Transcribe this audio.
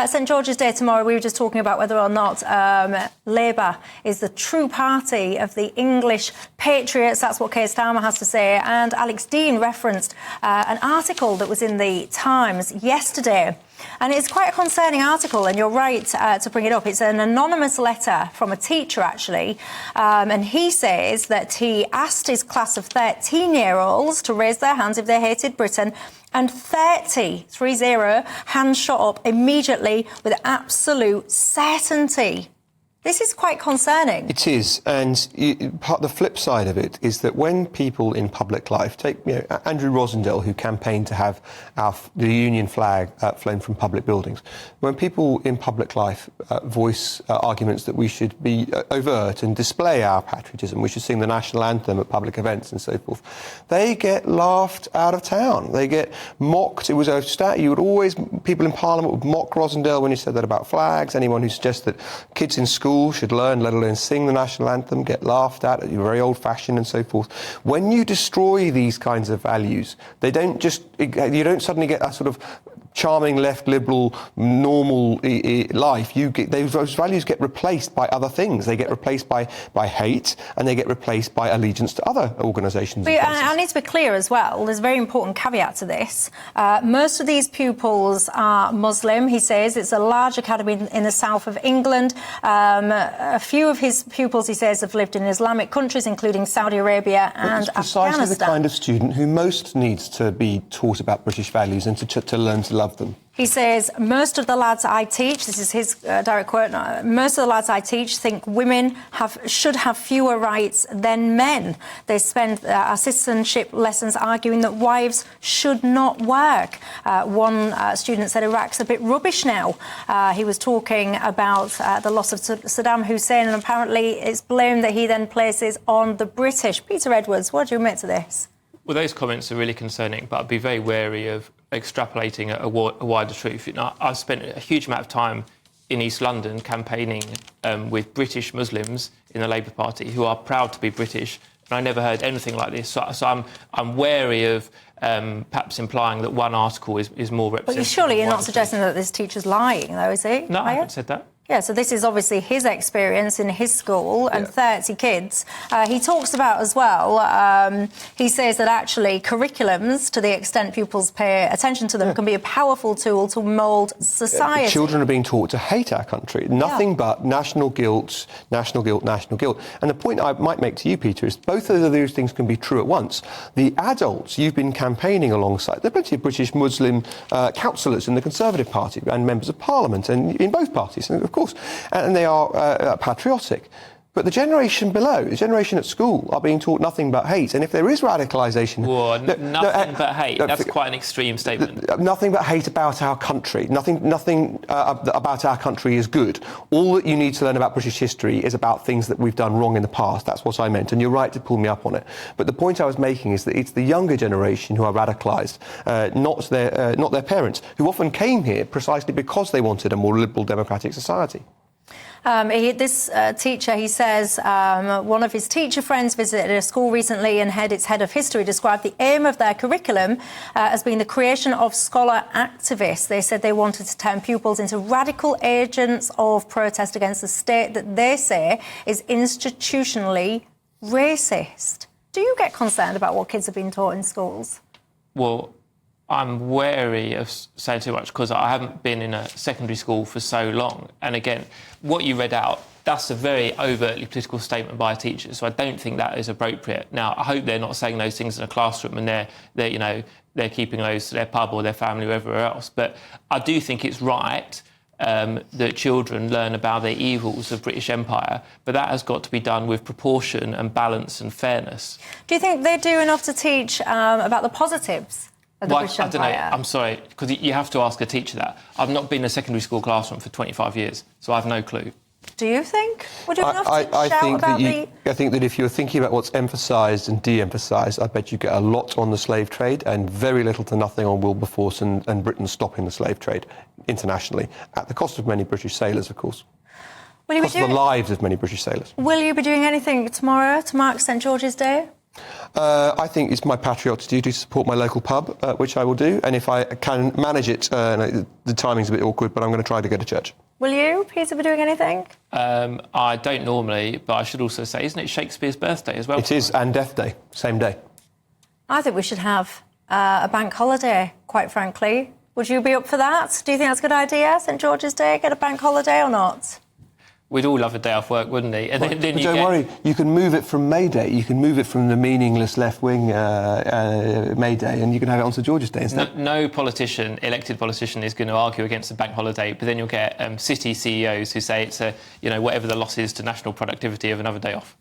St George's Day tomorrow, we were just talking about whether or not Labour is the true party of the English patriots. That's what Keir Starmer has to say. And Alex Deane referenced an article that was in the Times yesterday. And it's quite a concerning article, and you're right to bring it up. It's an anonymous letter from a teacher, actually, and he says that he asked his class of 13-year-olds to raise their hands if they hated Britain, and 30 hands shot up immediately with absolute certainty. This is quite concerning. It is, and the flip side of it is that when people in public life, take Andrew Rosendale, who campaigned to have the Union flag flown from public buildings, when people in public life voice arguments that we should be overt and display our patriotism, we should sing the national anthem at public events and so forth, they get laughed out of town. They get mocked. It was a stat. People in Parliament would mock Rosendale when he said that about flags. Anyone who suggests that kids in school should learn, let alone sing the national anthem, get laughed at, you're very old-fashioned and so forth. When you destroy these kinds of values, you don't suddenly get that sort of charming left liberal normal life. Those values get replaced by other things. They get replaced by hate, and they get replaced by allegiance to other organisations. I need to be clear as well. There's a very important caveat to this. Most of these pupils are Muslim. He says it's a large academy in the south of England. A few of his pupils, he says, have lived in Islamic countries, including Saudi Arabia and Afghanistan. It's precisely the kind of student who most needs to be taught about British values and to learn to love them. He says, most of the lads I teach, this is his direct quote, most of the lads I teach think women should have fewer rights than men. They spend our citizenship lessons arguing that wives should not work. One student said Iraq's a bit rubbish now. He was talking about the loss of Saddam Hussein, and apparently it's blame that he then places on the British. Peter Edwards, what do you admit to this? Well, those comments are really concerning, but I'd be very wary of extrapolating a wider truth. I've spent a huge amount of time in East London campaigning with British Muslims in the Labour Party who are proud to be British, and I never heard anything like this. So I'm wary of perhaps implying that one article is more representative. But surely you're not suggesting that this teacher's lying, though, is he? No, I haven't said that. Yeah, so this is obviously his experience in his school and 30 kids. He talks about as well, he says that actually curriculums, to the extent pupils pay attention to them, can be a powerful tool to mould society. Children are being taught to hate our country. Nothing but national guilt, national guilt, national guilt. And the point I might make to you, Peter, is both of those things can be true at once. The adults you've been campaigning alongside, there are plenty of British Muslim councillors in the Conservative Party and members of Parliament and in both parties, and of course, and they are patriotic. But the generation below, the generation at school, are being taught nothing but hate. And if there is radicalisation... Well, nothing but hate. That's quite an extreme statement. Nothing but hate about our country. Nothing about our country is good. All that you need to learn about British history is about things that we've done wrong in the past. That's what I meant. And you're right to pull me up on it. But the point I was making is that it's the younger generation who are radicalised, not their parents, who often came here precisely because they wanted a more liberal democratic society. This teacher, he says, one of his teacher friends visited a school recently, and its head of history described the aim of their curriculum as being the creation of scholar activists. They said they wanted to turn pupils into radical agents of protest against the state that they say is institutionally racist. Do you get concerned about what kids are being taught in schools? Well, I'm wary of saying too much because I haven't been in a secondary school for so long. And again, what you read out, that's a very overtly political statement by a teacher. So I don't think that is appropriate. Now, I hope they're not saying those things in a classroom and they're keeping those to their pub or their family or wherever else. But I do think it's right that children learn about the evils of British Empire, but that has got to be done with proportion and balance and fairness. Do you think they do enough to teach about the positives? I don't know. I'm sorry, because you have to ask a teacher that. I've not been in a secondary school classroom for 25 years, so I have no clue. Do you think? Would you enough I think that if you're thinking about what's emphasised and de-emphasised, I bet you get a lot on the slave trade and very little to nothing on Wilberforce and Britain stopping the slave trade internationally, at the cost of many British sailors, of course. Cost of the lives of many British sailors. Will you be doing anything tomorrow to mark St George's Day? I think it's my patriotic duty to support my local pub, which I will do. And if I can manage it, the timing's a bit awkward, but I'm going to try to go to church. Will you, Peter, be doing anything? I don't normally, but I should also say, isn't it Shakespeare's birthday as well? It is, and Death Day, same day. I think we should have a bank holiday, quite frankly. Would you be up for that? Do you think that's a good idea, St George's Day, get a bank holiday or not? We'd all love a day off work, wouldn't we? And then don't worry, you can move it from May Day. You can move it from the meaningless left-wing May Day, and you can have it on St George's Day instead. No politician, elected politician, is going to argue against a bank holiday, but then you'll get city CEOs who say it's whatever the loss is to national productivity of another day off.